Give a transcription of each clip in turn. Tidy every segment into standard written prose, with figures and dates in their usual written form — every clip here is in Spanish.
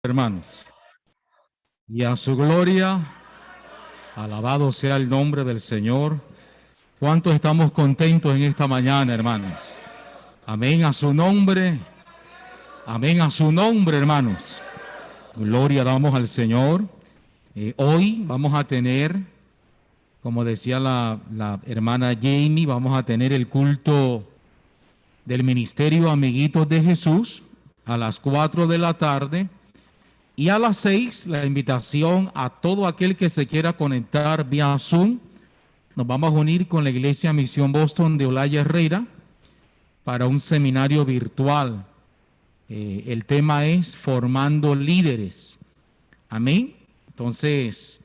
Hermanos, y a su gloria, alabado sea el nombre del Señor. ¿Cuántos estamos contentos en esta mañana, hermanos? Amén a su nombre, hermanos. Gloria damos al Señor. Hoy vamos a tener, como decía la hermana Jamie, vamos a tener el culto del Ministerio Amiguitos de Jesús a las 4 de la tarde. Y a las 6, la invitación a todo aquel que se quiera conectar vía Zoom. Nos vamos a unir con la Iglesia Misión Boston de Olaya Herrera para un seminario virtual. El tema es Formando Líderes. Amén. Entonces,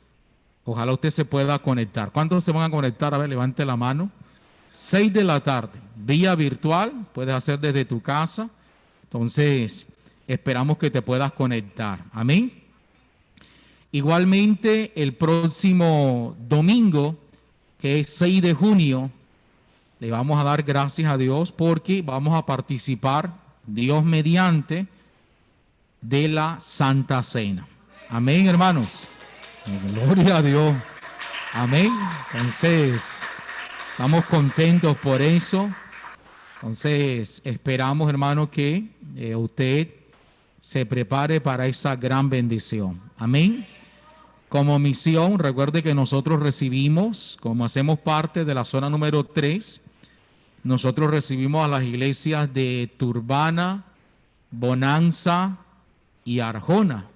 ojalá usted se pueda conectar. ¿Cuántos se van a conectar? A ver, levante la mano. 6 de la tarde, vía virtual, puedes hacer desde tu casa. Entonces, esperamos que te puedas conectar. Amén. Igualmente, el próximo domingo, que es 6 de junio, le vamos a dar gracias a Dios porque vamos a participar, Dios mediante, de la Santa Cena. Amén, hermanos. Gloria a Dios. Amén. Entonces, estamos contentos por eso. Entonces, esperamos, hermano, que usted se prepare para esa gran bendición. Amén. Como misión, recuerde que nosotros recibimos, como hacemos parte de la zona número 3, nosotros recibimos a las iglesias de Turbana, Bonanza y Arjona.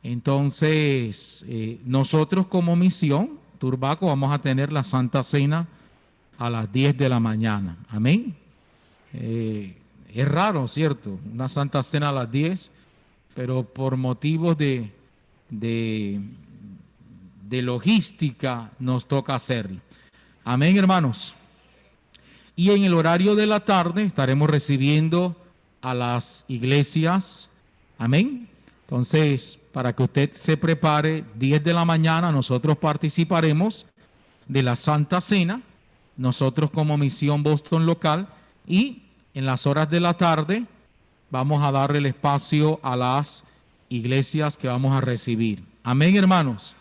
Entonces, nosotros como misión, Turbaco, vamos a tener la Santa Cena a las 10 de la mañana. Amén. Es raro, ¿cierto? Una Santa Cena a las 10, pero por motivos de logística nos toca hacerlo. Amén, hermanos. Y en el horario de la tarde estaremos recibiendo a las iglesias. Amén. Entonces, para que usted se prepare, 10 de la mañana nosotros participaremos de la Santa Cena, nosotros como Misión Boston local, y en las horas de la tarde vamos a darle el espacio a las iglesias que vamos a recibir. Amén, hermanos.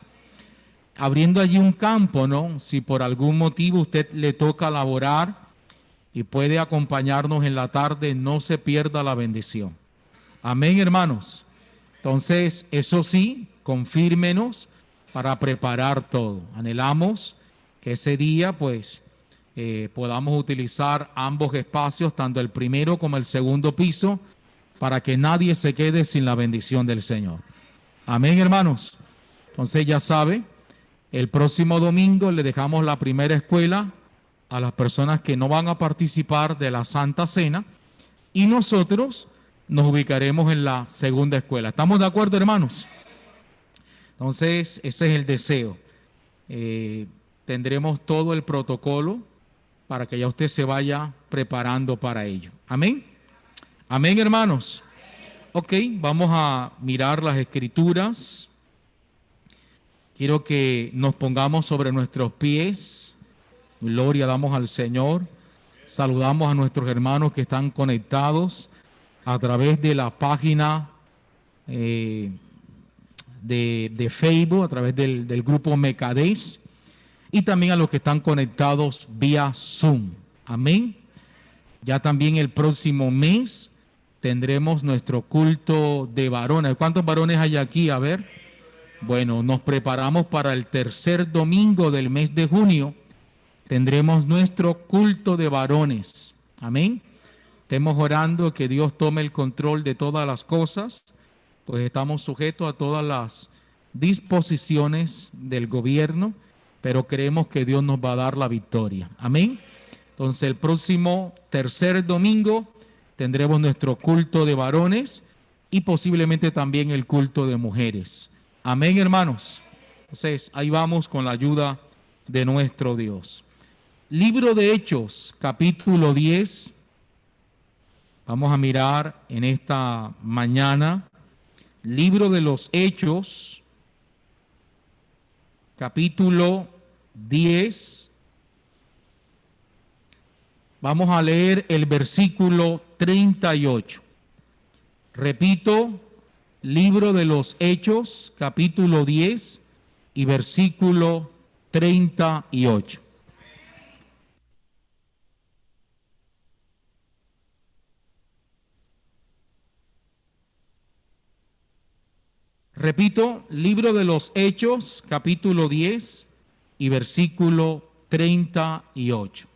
Abriendo allí un campo, ¿no? Si por algún motivo usted le toca laborar y puede acompañarnos en la tarde, no se pierda la bendición. Amén, hermanos. Entonces, eso sí, confírmenos para preparar todo. Anhelamos que ese día, pues, podamos utilizar ambos espacios, tanto el primero como el segundo piso, para que nadie se quede sin la bendición del Señor. Amén, hermanos. Entonces, ya sabe, el próximo domingo le dejamos la primera escuela a las personas que no van a participar de la Santa Cena y nosotros nos ubicaremos en la segunda escuela. ¿Estamos de acuerdo, hermanos? Entonces, ese es el deseo. Tendremos todo el protocolo para que ya usted se vaya preparando para ello. Amén. Amén, hermanos. Ok, vamos a mirar las escrituras. Quiero que nos pongamos sobre nuestros pies. Gloria damos al Señor. Saludamos a nuestros hermanos que están conectados a través de la página de Facebook, a través del grupo Mecadés, y también a los que están conectados vía Zoom. Amén. Ya también el próximo mes tendremos nuestro culto de varones. ¿Cuántos varones hay aquí? A ver. Bueno, nos preparamos para el tercer domingo del mes de junio. Tendremos nuestro culto de varones. Amén. Estemos orando que Dios tome el control de todas las cosas, pues estamos sujetos a todas las disposiciones del gobierno, pero creemos que Dios nos va a dar la victoria. Amén. Entonces, el próximo tercer domingo tendremos nuestro culto de varones y posiblemente también el culto de mujeres. Amén, hermanos. Entonces, ahí vamos con la ayuda de nuestro Dios. Libro de Hechos, capítulo 10. Vamos a mirar en esta mañana, Libro de los Hechos, capítulo 10. Vamos a leer el versículo 38. Repito, Libro de los Hechos, capítulo 10 y versículo 38. Repito, Libro de los Hechos, capítulo 10 y versículo 38.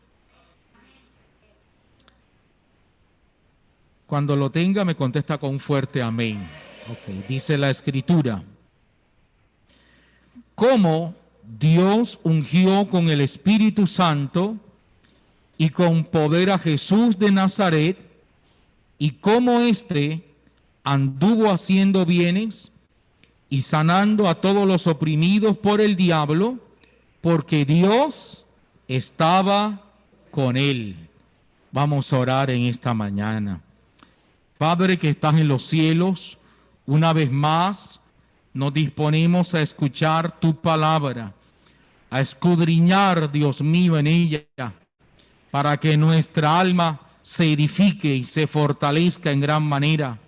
Cuando lo tenga, me contesta con un fuerte amén. Ok, dice la Escritura: cómo Dios ungió con el Espíritu Santo y con poder a Jesús de Nazaret, y cómo éste anduvo haciendo bienes y sanando a todos los oprimidos por el diablo, porque Dios estaba con él. Vamos a orar en esta mañana. Padre que estás en los cielos, una vez más nos disponemos a escuchar tu palabra, a escudriñar, Dios mío, en ella, para que nuestra alma se edifique y se fortalezca en gran manera.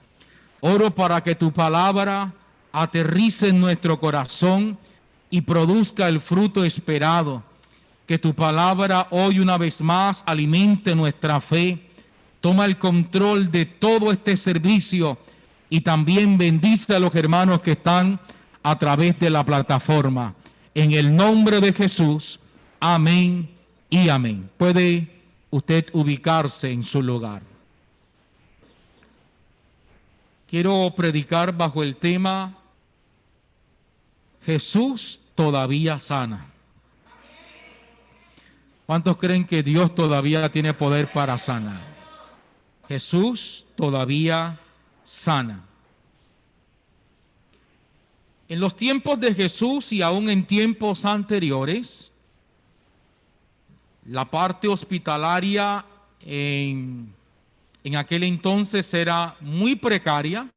Oro para que tu palabra aterrice en nuestro corazón y produzca el fruto esperado. Que tu palabra hoy una vez más alimente nuestra fe. Toma el control de todo este servicio y también bendice a los hermanos que están a través de la plataforma. En el nombre de Jesús, amén y amén. Puede usted ubicarse en su lugar. Quiero predicar bajo el tema Jesús todavía sana. ¿Cuántos creen que Dios todavía tiene poder para sanar? Jesús todavía sana. En los tiempos de Jesús y aún en tiempos anteriores, la parte hospitalaria en aquel entonces era muy precaria.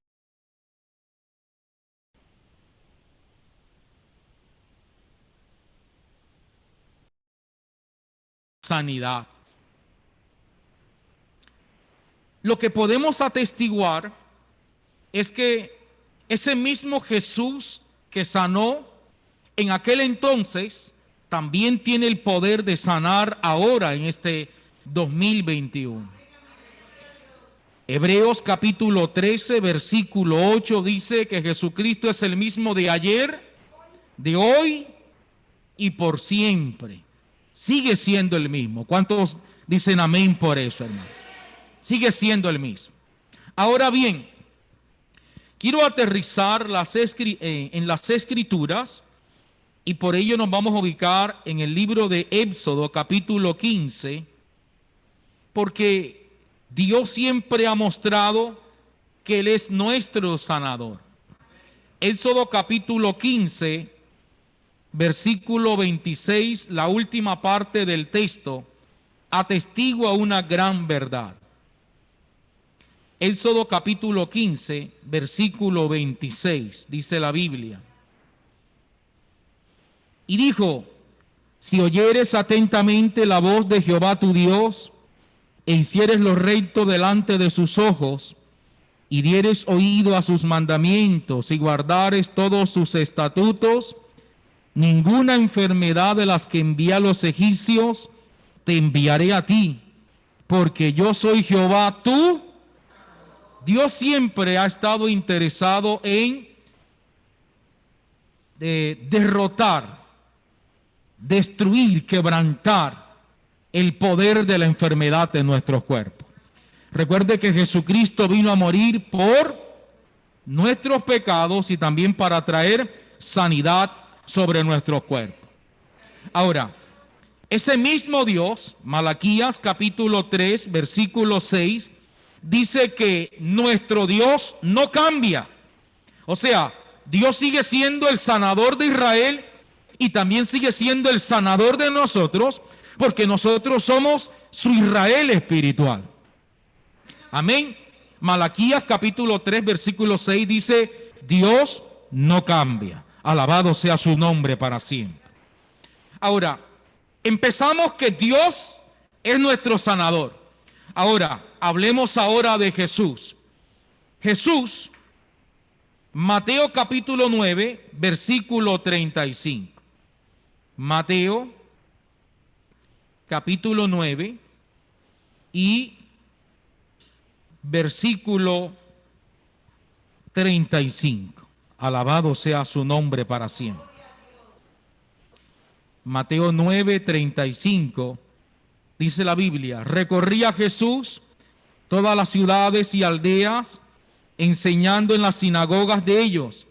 Sanidad. Lo que podemos atestiguar es que ese mismo Jesús que sanó en aquel entonces también tiene el poder de sanar ahora en este 2021. Hebreos capítulo 13, versículo 8 dice que Jesucristo es el mismo de ayer, de hoy y por siempre. Sigue siendo el mismo. ¿Cuántos dicen amén por eso, hermano? Sigue siendo el mismo. Ahora bien, quiero aterrizar en las Escrituras y por ello nos vamos a ubicar en el libro de Éxodo capítulo 15, porque Dios siempre ha mostrado que Él es nuestro sanador. Éxodo capítulo 15, versículo 26, la última parte del texto, atestigua una gran verdad. Éxodo capítulo 15, versículo 26, dice la Biblia. Y dijo: si oyeres atentamente la voz de Jehová tu Dios, e hicieres lo recto delante de sus ojos, y dieres oído a sus mandamientos, y guardares todos sus estatutos, ninguna enfermedad de las que envié a los egipcios te enviaré a ti, porque yo soy Jehová tu Dios. Siempre ha estado interesado en derrotar, destruir, quebrantar el poder de la enfermedad en nuestros cuerpos. Recuerde que Jesucristo vino a morir por nuestros pecados y también para traer sanidad sobre nuestros cuerpos. Ahora, ese mismo Dios, Malaquías capítulo 3, versículo 6, dice que nuestro Dios no cambia. O sea, Dios sigue siendo el sanador de Israel y también sigue siendo el sanador de nosotros, porque nosotros somos su Israel espiritual. Amén. Malaquías capítulo 3, versículo 6 dice: Dios no cambia. Alabado sea su nombre para siempre. Ahora, empezamos que Dios es nuestro sanador. Ahora, hablemos ahora de Jesús. Jesús Mateo capítulo 9, versículo 35. Mateo capítulo 9 y versículo 35. Alabado sea su nombre para siempre. Mateo 9, 35, dice la Biblia: recorría Jesús todas las ciudades y aldeas, enseñando en las sinagogas de ellos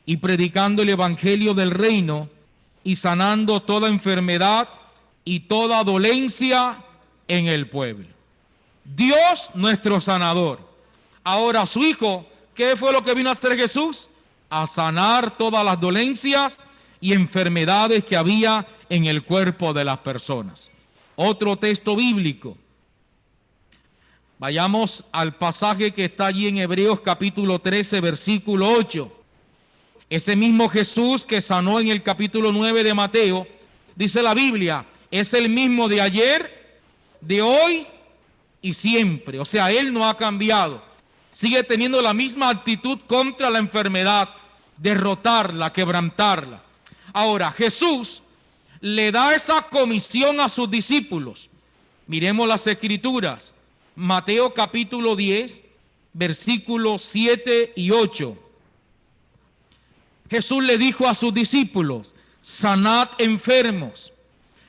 y predicando el evangelio del reino y sanando toda enfermedad y toda dolencia en el pueblo. Dios nuestro sanador. Ahora su Hijo, ¿qué fue lo que vino a hacer Jesús? A sanar todas las dolencias y enfermedades que había en el cuerpo de las personas. Otro texto bíblico. Vayamos al pasaje que está allí en Hebreos capítulo 13, versículo 8. Ese mismo Jesús que sanó en el capítulo 9 de Mateo, dice la Biblia, es el mismo de ayer, de hoy y siempre. O sea, Él no ha cambiado. Sigue teniendo la misma actitud contra la enfermedad, derrotarla, quebrantarla. Ahora, Jesús le da esa comisión a sus discípulos. Miremos las Escrituras. Mateo capítulo 10, versículos 7 y 8. Jesús le dijo a sus discípulos: sanad enfermos,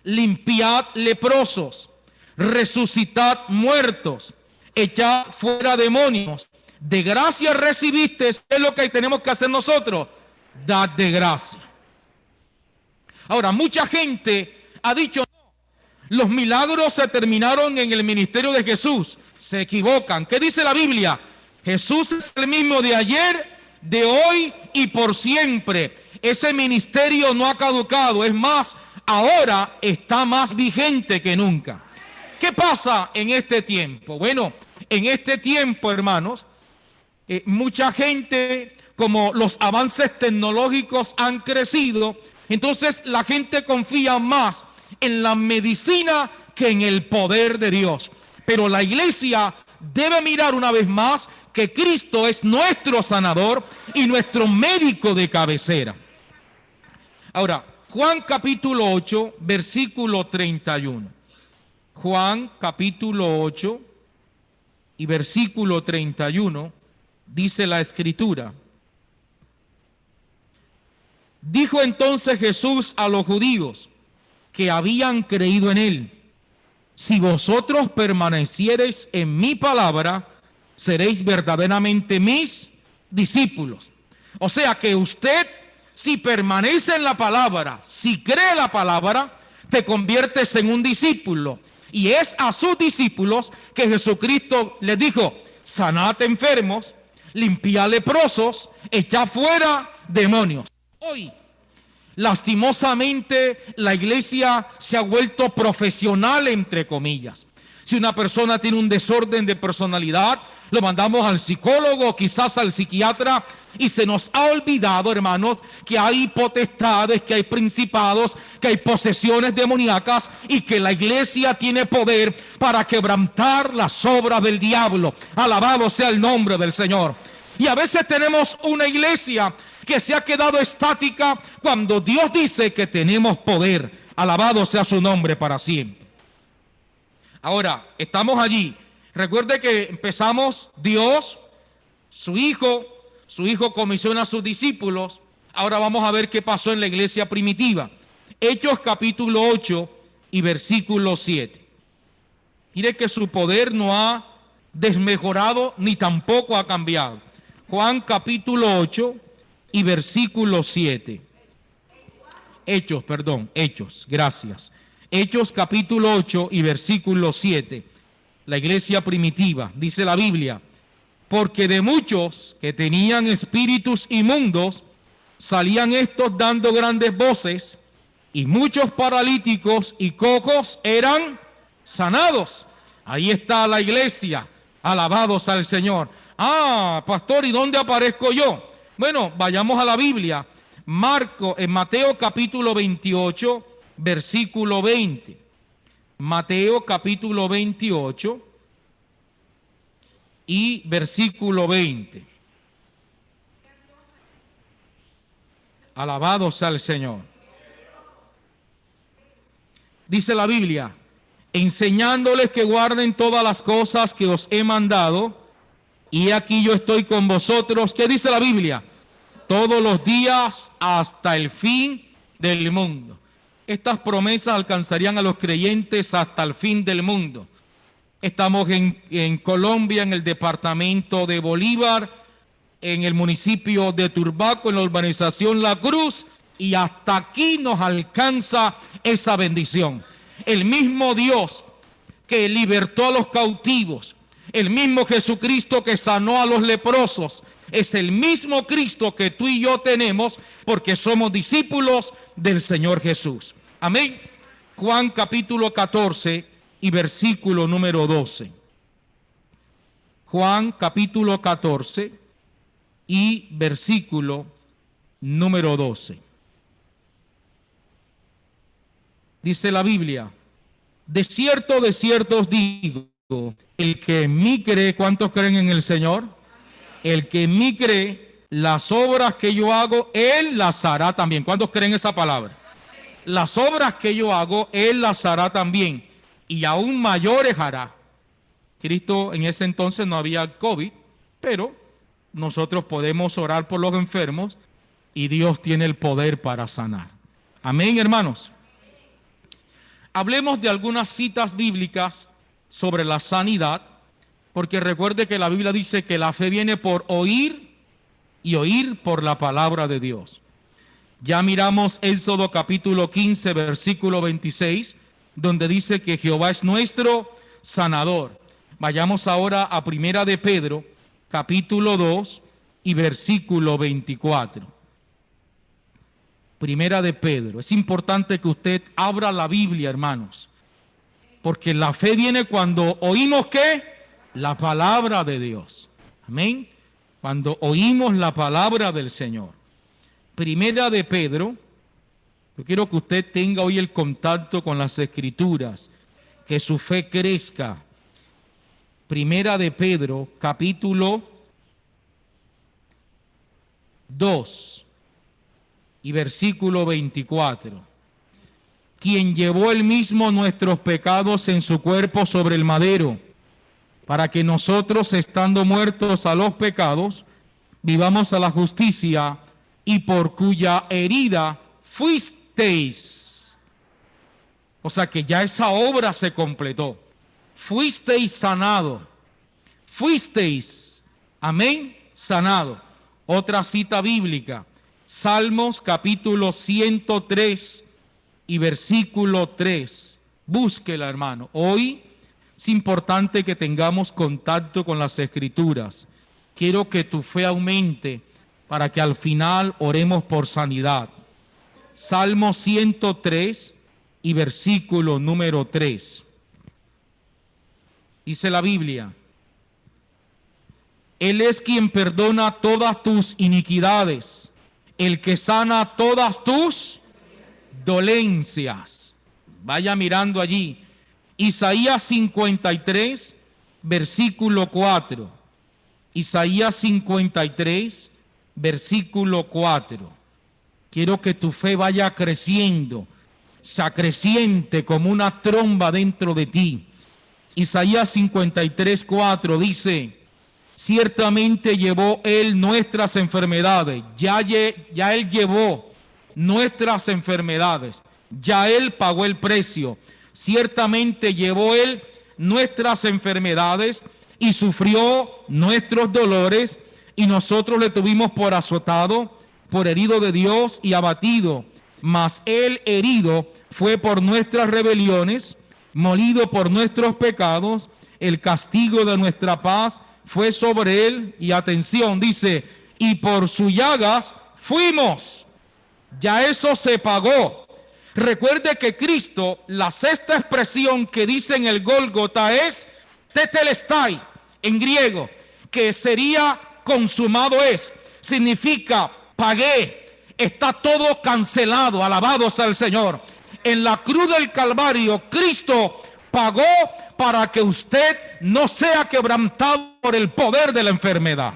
limpiad leprosos, resucitad muertos, echad fuera demonios. De gracia recibiste, es lo que tenemos que hacer nosotros, dad de gracia. Ahora, mucha gente ha dicho: los milagros se terminaron en el ministerio de Jesús. Se equivocan. ¿Qué dice la Biblia? Jesús es el mismo de ayer, de hoy y por siempre. Ese ministerio no ha caducado. Es más, ahora está más vigente que nunca. ¿Qué pasa en este tiempo? Bueno, en este tiempo, hermanos, mucha gente, como los avances tecnológicos han crecido, entonces la gente confía más en la medicina que en el poder de Dios. Pero la iglesia debe mirar una vez más que Cristo es nuestro sanador y nuestro médico de cabecera. Ahora, Juan capítulo 8, versículo 31. Juan capítulo 8 y versículo 31, dice la Escritura: dijo entonces Jesús a los judíos que habían creído en él: si vosotros permaneciereis en mi palabra, seréis verdaderamente mis discípulos. O sea que usted, si permanece en la palabra, si cree la palabra, te conviertes en un discípulo. Y es a sus discípulos que Jesucristo les dijo: sanad enfermos, limpiad leprosos, echad fuera demonios. Hoy, lastimosamente, la iglesia se ha vuelto profesional, entre comillas. Si una persona tiene un desorden de personalidad, lo mandamos al psicólogo, quizás al psiquiatra, y se nos ha olvidado, hermanos, que hay potestades, que hay principados, que hay posesiones demoníacas y que la iglesia tiene poder para quebrantar las obras del diablo. Alabado sea el nombre del Señor. Y a veces tenemos una iglesia que se ha quedado estática cuando Dios dice que tenemos poder. Alabado sea su nombre para siempre. Ahora, estamos allí. Recuerde que empezamos Dios, su Hijo comisiona a sus discípulos. Ahora vamos a ver qué pasó en la iglesia primitiva. Hechos capítulo 8 y versículo 7. Mire que su poder no ha desmejorado ni tampoco ha cambiado. Juan capítulo 8 y versículo 7. Hechos, gracias. Hechos capítulo 8 y versículo 7. La iglesia primitiva, dice la Biblia: porque de muchos que tenían espíritus inmundos, salían estos dando grandes voces, y muchos paralíticos y cojos eran sanados. Ahí está la iglesia, alabados al Señor. Ah, pastor, ¿y dónde aparezco yo? Bueno, vayamos a la Biblia. En Mateo capítulo 28, versículo 20. Mateo capítulo 28 y versículo 20. Alabado sea el Señor. Dice la Biblia, enseñándoles que guarden todas las cosas que os he mandado, y aquí yo estoy con vosotros. ¿Qué dice la Biblia? Todos los días hasta el fin del mundo. Estas promesas alcanzarían a los creyentes hasta el fin del mundo. Estamos en Colombia, en el departamento de Bolívar, en el municipio de Turbaco, en la urbanización La Cruz, y hasta aquí nos alcanza esa bendición. El mismo Dios que libertó a los cautivos, el mismo Jesucristo que sanó a los leprosos, es el mismo Cristo que tú y yo tenemos porque somos discípulos del Señor Jesús. Amén. Juan capítulo 14 y versículo número 12. Juan capítulo 14 y versículo número 12. Dice la Biblia, de cierto os digo, el que en mí cree, ¿cuántos creen en el Señor? El que en mí cree, las obras que yo hago, Él las hará también. ¿Cuántos creen esa palabra? Las obras que yo hago, Él las hará también, y aún mayores hará. Cristo en ese entonces no había COVID, pero nosotros podemos orar por los enfermos y Dios tiene el poder para sanar. Amén, hermanos. Hablemos de algunas citas bíblicas sobre la sanidad, porque recuerde que la Biblia dice que la fe viene por oír y oír por la palabra de Dios. Ya miramos Éxodo capítulo 15, versículo 26, donde dice que Jehová es nuestro sanador. Vayamos ahora a Primera de Pedro, capítulo 2 y versículo 24. Primera de Pedro. Es importante que usted abra la Biblia, hermanos, porque la fe viene cuando oímos ¿qué? La palabra de Dios. Amén. Cuando oímos la palabra del Señor. Primera de Pedro. Yo quiero que usted tenga hoy el contacto con las Escrituras, que su fe crezca. Primera de Pedro, capítulo 2 y versículo 24. Quien llevó él mismo nuestros pecados en su cuerpo sobre el madero, para que nosotros, estando muertos a los pecados, vivamos a la justicia, y por cuya herida fuisteis. O sea que ya esa obra se completó. Fuisteis sanado. Fuisteis, amén, sanado. Otra cita bíblica. Salmos capítulo 103 y versículo 3. Búsquela, hermano. Hoy es importante que tengamos contacto con las Escrituras. Quiero que tu fe aumente para que al final oremos por sanidad. Salmo 103 y versículo número 3. Dice la Biblia, Él es quien perdona todas tus iniquidades, el que sana todas tus dolencias. Vaya mirando allí. Isaías 53, versículo 4. Isaías 53, versículo 4. Quiero que tu fe vaya creciendo, se acreciente como una tromba dentro de ti. Isaías 53, 4 dice, ciertamente llevó Él nuestras enfermedades. Ya Él llevó nuestras enfermedades. Ya Él pagó el precio. Ciertamente llevó Él nuestras enfermedades y sufrió nuestros dolores, y nosotros le tuvimos por azotado, por herido de Dios y abatido. Mas Él herido fue por nuestras rebeliones, molido por nuestros pecados. El castigo de nuestra paz fue sobre Él. Y atención, dice, y por sus llagas fuimos. Ya eso se pagó. Recuerde que Cristo, la sexta expresión que dice en el Gólgota es tetelestai, en griego, que sería consumado es. Significa pagué, está todo cancelado, alabado sea el Señor. En la cruz del Calvario, Cristo pagó para que usted no sea quebrantado por el poder de la enfermedad.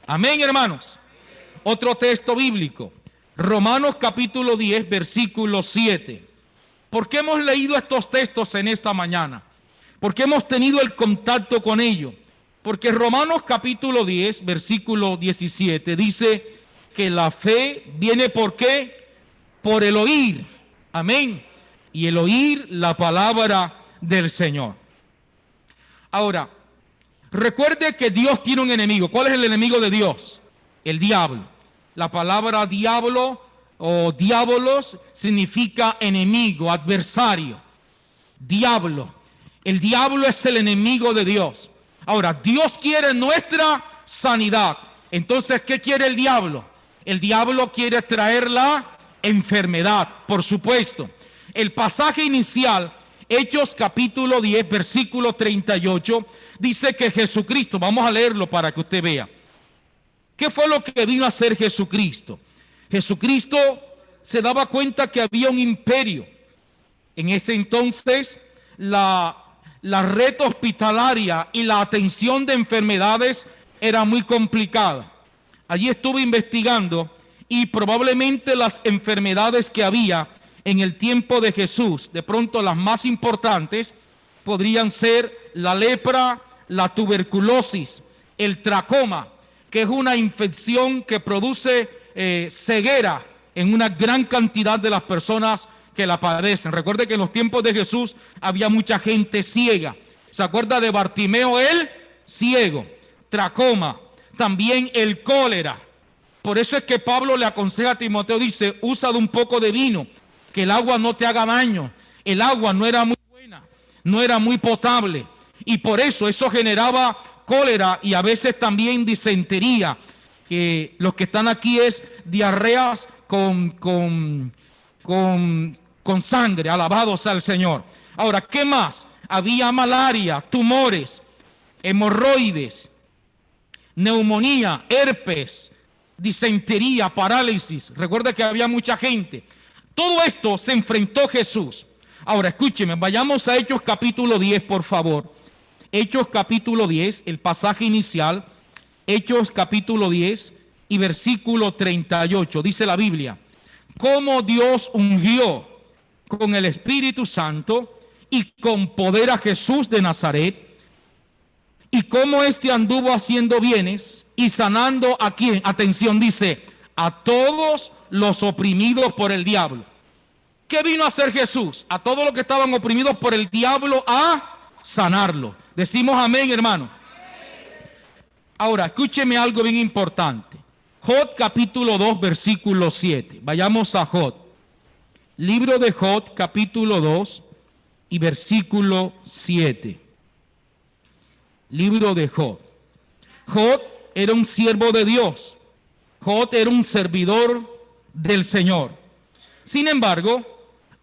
Amén, hermanos. Otro texto bíblico, Romanos capítulo 10, versículo 7. ¿Por qué hemos leído estos textos en esta mañana? Porque hemos tenido el contacto con ellos. Porque Romanos capítulo 10, versículo 17 dice que la fe viene ¿por qué? Por el oír. Amén. Y el oír la palabra del Señor. Ahora, recuerde que Dios tiene un enemigo. ¿Cuál es el enemigo de Dios? El diablo. La palabra diablo o diabolos significa enemigo, adversario. Diablo. El diablo es el enemigo de Dios. Ahora, Dios quiere nuestra sanidad. Entonces, ¿qué quiere el diablo? El diablo quiere traer la enfermedad, por supuesto. El pasaje inicial, Hechos capítulo 10, versículo 38, dice que Jesucristo, vamos a leerlo para que usted vea. ¿Qué fue lo que vino a hacer Jesucristo? Jesucristo se daba cuenta que había un imperio. En ese entonces, la red hospitalaria y la atención de enfermedades era muy complicada. Allí estuve investigando y probablemente las enfermedades que había en el tiempo de Jesús, de pronto las más importantes, podrían ser la lepra, la tuberculosis, el tracoma, que es una infección que produce ceguera en una gran cantidad de las personas que la padecen. Recuerde que en los tiempos de Jesús había mucha gente ciega. ¿Se acuerda de Bartimeo el ciego? Tracoma, también el cólera. Por eso es que Pablo le aconseja a Timoteo, dice, usa de un poco de vino, que el agua no te haga daño. El agua no era muy buena, no era muy potable, y por eso generaba cólera y a veces también disentería, que los que están aquí es diarreas con sangre. Alabado sea el Señor. Ahora, ¿qué más? Había malaria, tumores, hemorroides, neumonía, herpes, disentería, parálisis. Recuerda que había mucha gente. Todo esto se enfrentó Jesús. Ahora, escúcheme, vayamos a Hechos capítulo 10, por favor. Hechos capítulo 10, el pasaje inicial. Hechos capítulo 10 y versículo 38. Dice la Biblia, cómo Dios ungió con el Espíritu Santo y con poder a Jesús de Nazaret, y cómo éste anduvo haciendo bienes y sanando a quién. Atención, dice, a todos los oprimidos por el diablo. ¿Qué vino a hacer Jesús? A todos los que estaban oprimidos por el diablo, a sanarlo. Decimos amén, hermano. Ahora, escúcheme algo bien importante. Job capítulo 2, versículo 7. Vayamos a Job. Libro de Job capítulo 2 y versículo 7. Libro de Job. Job era un siervo de Dios. Job era un servidor del Señor. Sin embargo,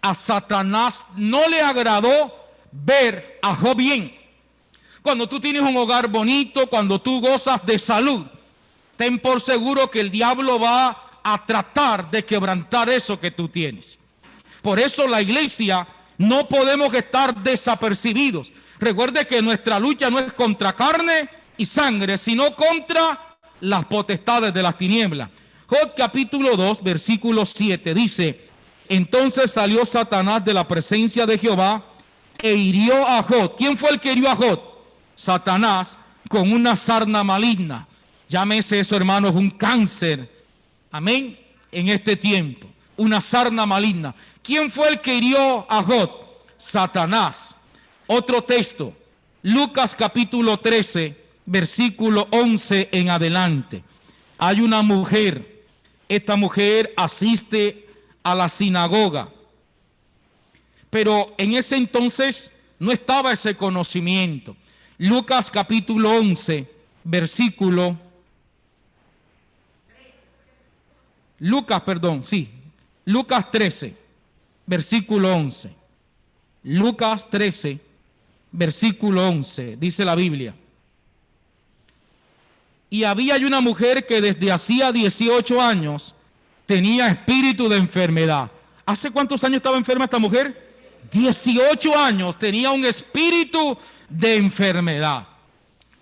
a Satanás no le agradó ver a Job bien. Cuando tú tienes un hogar bonito, cuando tú gozas de salud, ten por seguro que el diablo va a tratar de quebrantar eso que tú tienes. Por eso la iglesia no podemos estar desapercibidos. Recuerde que nuestra lucha no es contra carne y sangre, sino contra las potestades de las tinieblas. Job capítulo 2, versículo 7 dice, entonces salió Satanás de la presencia de Jehová e hirió a Job. ¿Quién fue el que hirió a Job? Satanás, con una sarna maligna. Llámese eso, hermanos, un cáncer. Amén. En este tiempo, una sarna maligna. ¿Quién fue el que hirió a Job? Satanás. Otro texto, Lucas capítulo 13, versículo 11 en adelante. Hay una mujer. Esta mujer asiste a la sinagoga. Pero en ese entonces no estaba ese conocimiento. Lucas capítulo 11, versículo... Lucas 13, versículo 11. Lucas 13, versículo 11, dice la Biblia. Y había una mujer que desde hacía 18 años tenía espíritu de enfermedad. ¿Hace cuántos años estaba enferma esta mujer? 18 años tenía un espíritu de enfermedad.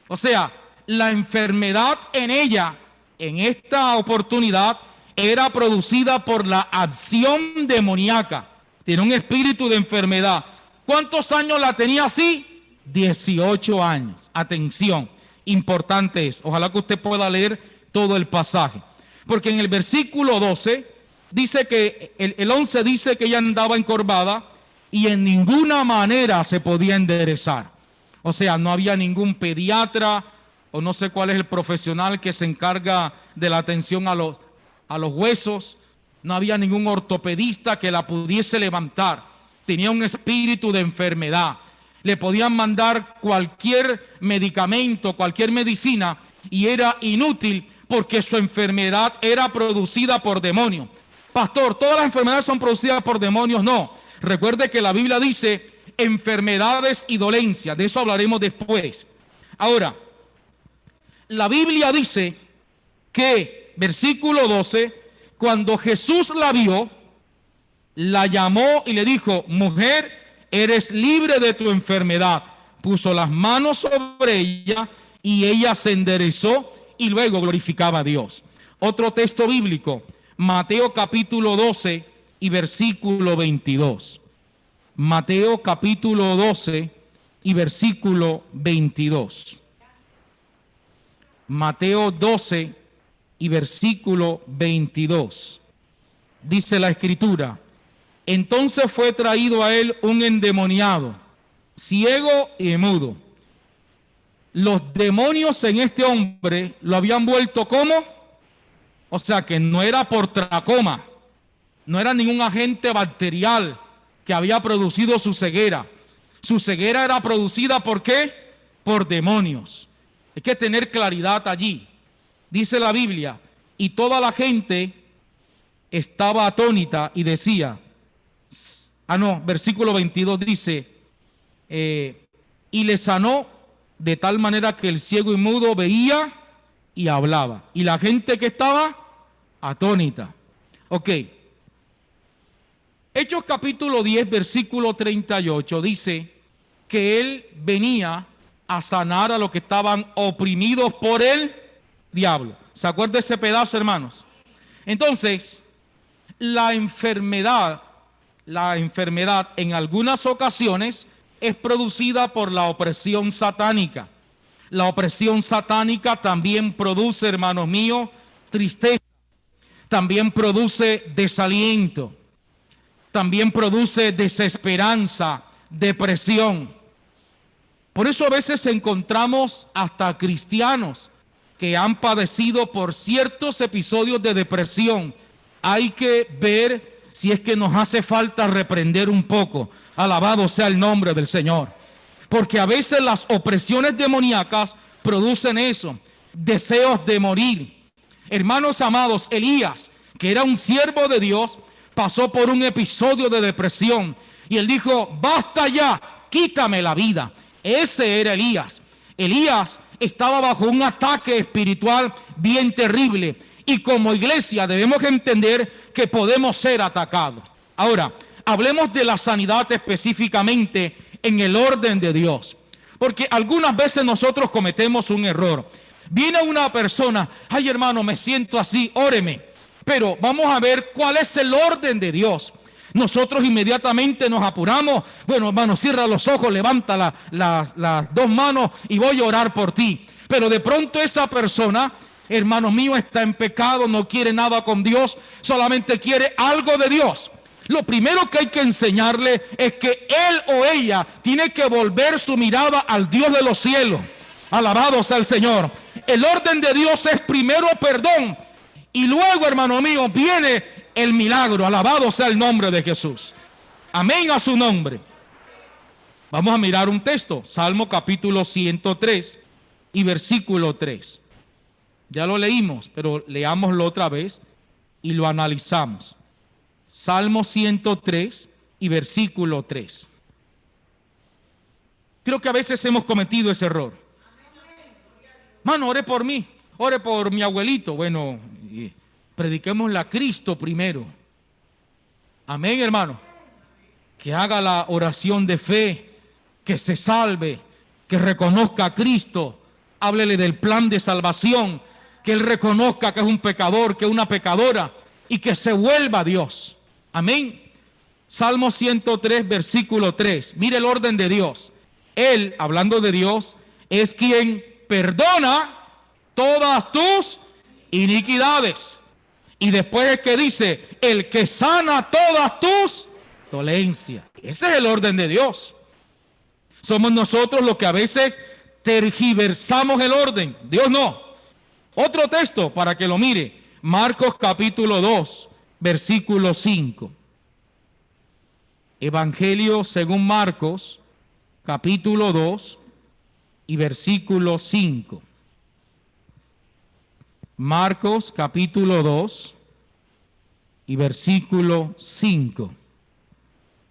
O sea, la enfermedad en ella en esta oportunidad era producida por la acción demoníaca. Tiene un espíritu de enfermedad. ¿Cuántos años la tenía así? 18 años. Atención, importante es. Ojalá que usted pueda leer todo el pasaje. Porque en el versículo 12 dice que, el 11 dice que ella andaba encorvada y en ninguna manera se podía enderezar. O sea, no había ningún pediatra o no sé cuál es el profesional que se encarga de la atención a los huesos. No había ningún ortopedista que la pudiese levantar. Tenía un espíritu de enfermedad. Le podían mandar cualquier medicamento, cualquier medicina, y era inútil porque su enfermedad era producida por demonios. Pastor, ¿todas las enfermedades son producidas por demonios? No. Recuerde que la Biblia dice enfermedades y dolencias. De eso hablaremos después. Ahora, la Biblia dice que, versículo 12, cuando Jesús la vio, la llamó y le dijo: mujer, eres libre de tu enfermedad. Puso las manos sobre ella y ella se enderezó y luego glorificaba a Dios. Otro texto bíblico, Mateo capítulo 12 y versículo 22. Mateo capítulo 12 y versículo 22. Mateo 12 y versículo 22. Dice la escritura: entonces fue traído a él un endemoniado, ciego y mudo. Los demonios en este hombre lo habían vuelto ¿cómo? O sea que no era por tracoma, no era ningún agente bacterial que había producido su ceguera. Su ceguera era producida ¿por qué? Por demonios. Hay que tener claridad allí. Dice la Biblia, y toda la gente estaba atónita y decía, versículo 22 dice, y le sanó de tal manera que el ciego y mudo veía y hablaba. Y la gente que estaba atónita. Ok. Hechos capítulo 10, versículo 38 dice que él venía a sanar a los que estaban oprimidos por el diablo. ¿Se acuerda de ese pedazo, hermanos? Entonces, la enfermedad en algunas ocasiones es producida por la opresión satánica. La opresión satánica también produce, hermanos míos, tristeza, también produce desaliento, también produce desesperanza, depresión. Por eso a veces encontramos hasta cristianos que han padecido por ciertos episodios de depresión. Hay que ver si es que nos hace falta reprender un poco. Alabado sea el nombre del Señor. Porque a veces las opresiones demoníacas producen eso, deseos de morir. Hermanos amados, Elías, que era un siervo de Dios, pasó por un episodio de depresión y él dijo: basta ya, quítame la vida. Ese era Elías. Elías estaba bajo un ataque espiritual bien terrible y como iglesia debemos entender que podemos ser atacados. Ahora, hablemos de la sanidad específicamente en el orden de Dios, porque algunas veces nosotros cometemos un error. Viene una persona: ay hermano, me siento así, óreme. Pero vamos a ver cuál es el orden de Dios. Nosotros inmediatamente nos apuramos. Bueno, hermano, cierra los ojos, levanta las dos manos y voy a orar por ti. Pero de pronto esa persona, hermano mío, está en pecado, no quiere nada con Dios, solamente quiere algo de Dios. Lo primero que hay que enseñarle es que él o ella tiene que volver su mirada al Dios de los cielos. Alabado sea el Señor. El orden de Dios es primero perdón y luego, hermano mío, viene el milagro. Alabado sea el nombre de Jesús. Amén a su nombre. Vamos a mirar un texto. Salmo capítulo 103 y versículo 3. Ya lo leímos, pero leámoslo otra vez y lo analizamos. Salmo 103 y versículo 3. Creo que a veces hemos cometido ese error. Mano, ore por mí, ore por mi abuelito. Bueno, prediquémosle a Cristo primero. Amén, hermano. Que haga la oración de fe, que se salve, que reconozca a Cristo. Háblele del plan de salvación. que él reconozca que es un pecador, que es una pecadora y que se vuelva a Dios. Amén. Salmo 103, versículo 3. Mire el orden de Dios. Él, hablando de Dios, es quien perdona todas tus iniquidades. Y después es que dice, el que sana todas tus dolencias. Ese es el orden de Dios. Somos nosotros los que a veces tergiversamos el orden. Dios no. Otro texto para que lo mire. Marcos capítulo 2, versículo 5. Evangelio según Marcos, capítulo 2 y versículo 5. Marcos, capítulo 2 y versículo 5.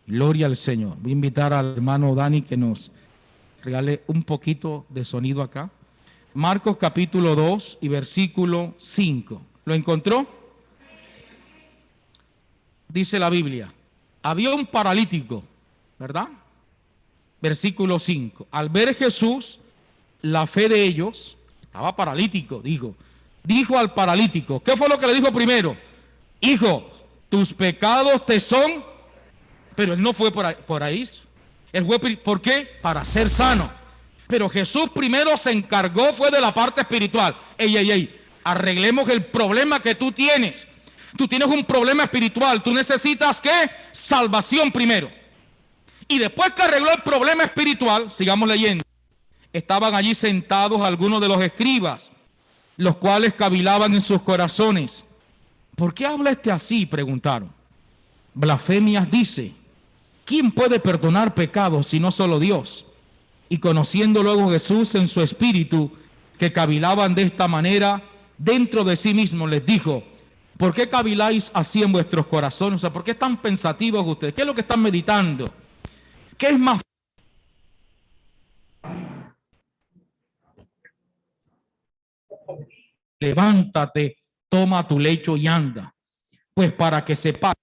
Gloria al Señor. Voy a invitar al hermano Dani que nos regale un poquito de sonido acá. Marcos, capítulo 2 y versículo 5. ¿Lo encontró? Dice la Biblia. Había un paralítico, ¿verdad? Versículo 5. Al ver Jesús la fe de ellos, estaba paralítico, dijo al paralítico, ¿qué fue lo que le dijo primero? Hijo, tus pecados te son, pero él no fue por ahí. Él fue, ¿por qué? Para ser sano. Pero Jesús primero se encargó, fue de la parte espiritual. Ey, arreglemos el problema que tú tienes. Tú tienes un problema espiritual, tú necesitas, ¿qué? Salvación primero. Y después que arregló el problema espiritual, sigamos leyendo, estaban allí sentados algunos de los escribas, los cuales cavilaban en sus corazones. ¿Por qué habla este así?, preguntaron. Blasfemias dice. ¿Quién puede perdonar pecados si no solo Dios? Y conociendo luego Jesús en su espíritu, que cavilaban de esta manera, dentro de sí mismo les dijo, ¿por qué caviláis así en vuestros corazones? O sea, ¿por qué están pensativos ustedes? ¿Qué es lo que están meditando? ¿Qué es más? Levántate, toma tu lecho y anda. Pues para que sepas.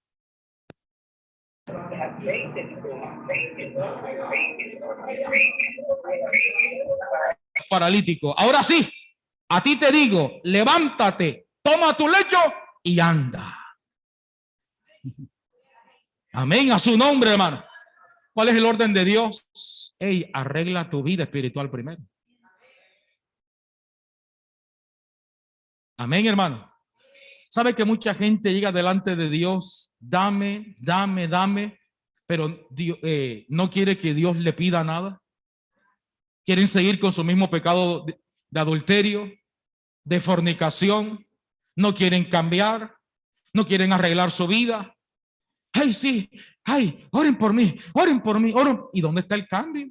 Paralítico. Ahora sí, a ti te digo, levántate, toma tu lecho y anda. Amén, a su nombre, hermano. ¿Cuál es el orden de Dios? Ey, arregla tu vida espiritual primero. Amén, hermano. ¿Sabe que mucha gente llega delante de Dios? Dame, pero Dios, no quiere que Dios le pida nada. Quieren seguir con su mismo pecado de adulterio, de fornicación. No quieren cambiar, no quieren arreglar su vida. Ay, sí, ay, oren por mí, oren. ¿Y dónde está el cambio?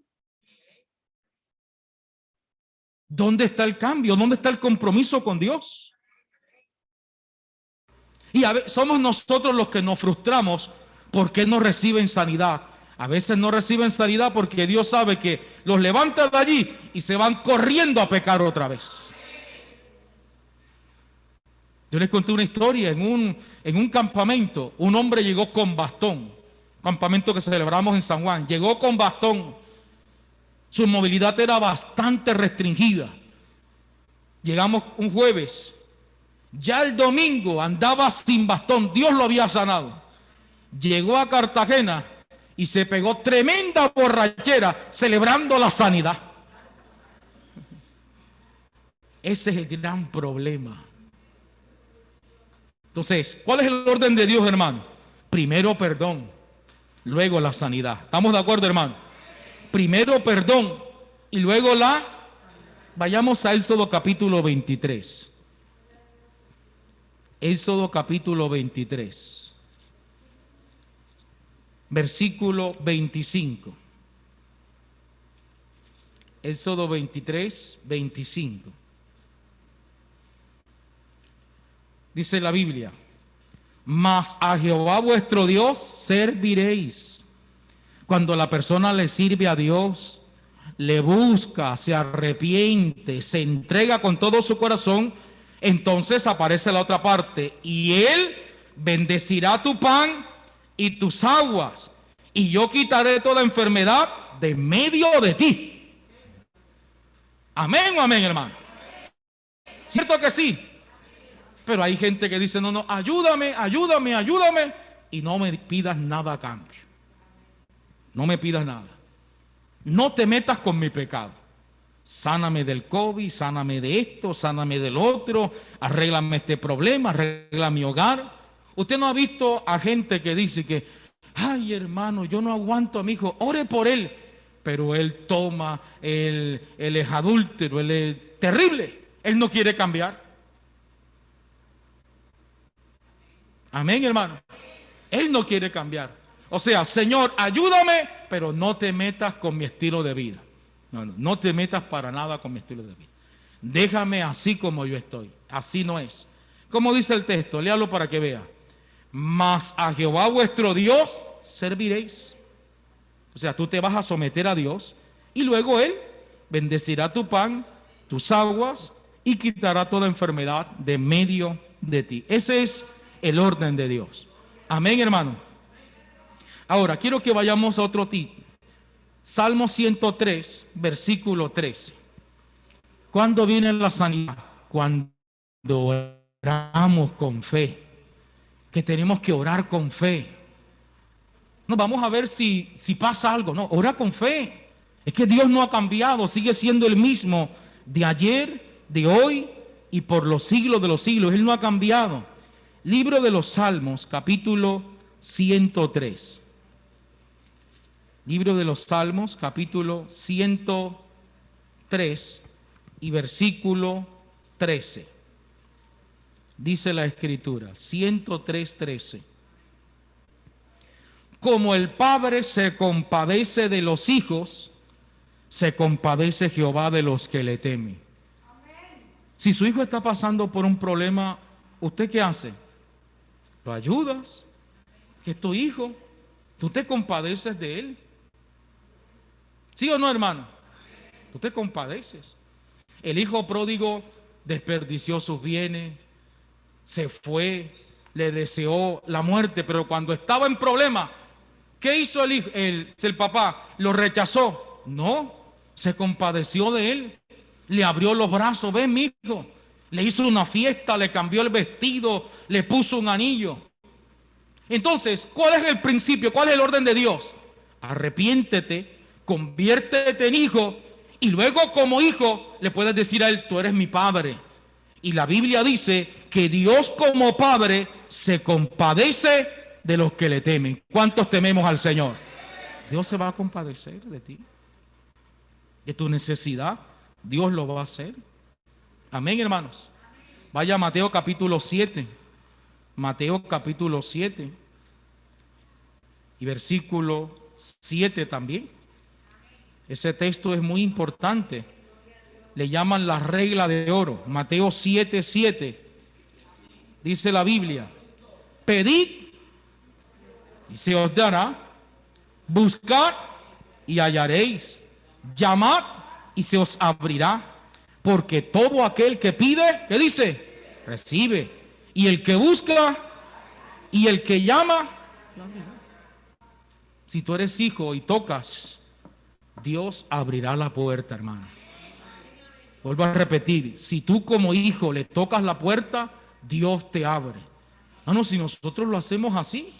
¿Dónde está el cambio? ¿Dónde está el compromiso con Dios? Y a veces somos nosotros los que nos frustramos porque no reciben sanidad. A veces no reciben sanidad porque Dios sabe que los levanta de allí y se van corriendo a pecar otra vez. Yo les conté una historia en un campamento. Un hombre llegó con bastón, campamento que celebramos en San Juan. Llegó con bastón. Su movilidad era bastante restringida. Llegamos un jueves. Ya el domingo andaba sin bastón. Dios lo había sanado. Llegó a Cartagena y se pegó tremenda borrachera celebrando la sanidad. Ese es el gran problema. Entonces, ¿cuál es el orden de Dios, hermano? Primero perdón, luego la sanidad. ¿Estamos de acuerdo, hermano? Primero perdón y luego Vayamos a Éxodo capítulo 23. Éxodo capítulo 23. Versículo 25. Éxodo 23, 25. Dice la Biblia, mas a Jehová vuestro Dios serviréis. Cuando la persona le sirve a Dios, le busca, se arrepiente, se entrega con todo su corazón, entonces aparece la otra parte, y Él bendecirá tu pan y tus aguas, y yo quitaré toda enfermedad de medio de ti. Amén o amén, hermano. ¿Cierto que sí? Pero hay gente que dice, no, no, ayúdame, ayúdame, ayúdame, y no me pidas nada a cambio. No me pidas nada. No te metas con mi pecado. Sáname del COVID, sáname de esto, sáname del otro, arréglame este problema, arregla mi hogar. Usted no ha visto a gente que dice que, ay hermano, yo no aguanto a mi hijo, ore por él. Pero él toma, él es adúltero, él es terrible, él no quiere cambiar. Amén, hermano. Él no quiere cambiar. O sea, Señor, ayúdame, pero no te metas con mi estilo de vida. No te metas para nada con mi estilo de vida. Déjame así como yo estoy. Así no es. Como dice el texto, léalo para que vea. Mas a Jehová vuestro Dios serviréis. O sea, tú te vas a someter a Dios y luego Él bendecirá tu pan, tus aguas y quitará toda enfermedad de medio de ti. Ese es el orden de Dios. Amén, hermano. Ahora, quiero que vayamos a otro título. Salmo 103, versículo 13. ¿Cuándo viene la sanidad? Cuando oramos con fe. Que tenemos que orar con fe. No, vamos a ver si pasa algo. No, ora con fe. Es que Dios no ha cambiado, sigue siendo el mismo de ayer, de hoy y por los siglos de los siglos. Él no ha cambiado. Libro de los Salmos, capítulo 103. Libro de los Salmos, capítulo 103 y versículo 13. Dice la Escritura, 103:13. Como el Padre se compadece de los hijos, se compadece Jehová de los que le temen. Si su hijo está pasando por un problema, ¿usted qué hace? ¿Lo ayudas? Que es tu hijo, tú te compadeces de él. ¿Sí o no, hermano? Tú te compadeces. El hijo pródigo desperdició sus bienes, se fue, le deseó la muerte, pero cuando estaba en problema, ¿qué hizo el hijo? El papá lo rechazó. No, se compadeció de él, le abrió los brazos. Ven, mi hijo, le hizo una fiesta, le cambió el vestido, le puso un anillo. Entonces, ¿cuál es el principio? ¿Cuál es el orden de Dios? Arrepiéntete, conviértete en hijo y luego como hijo le puedes decir a él, tú eres mi padre. Y la Biblia dice que Dios como padre se compadece de los que le temen. ¿Cuántos tememos al Señor? Dios se va a compadecer de ti, de tu necesidad. Dios lo va a hacer. Amén, hermanos. Vaya a Mateo capítulo 7. Mateo capítulo 7 y versículo 7 también. Ese texto es muy importante. Le llaman la regla de oro. Mateo 7:7. Dice la Biblia: pedid y se os dará, buscad y hallaréis, llamad y se os abrirá, porque todo aquel que pide, ¿qué dice? Recibe. Y el que busca y el que llama. Si tú eres hijo y tocas, Dios abrirá la puerta, hermano. Vuelvo a repetir, si tú como hijo le tocas la puerta, Dios te abre. No, si nosotros lo hacemos así.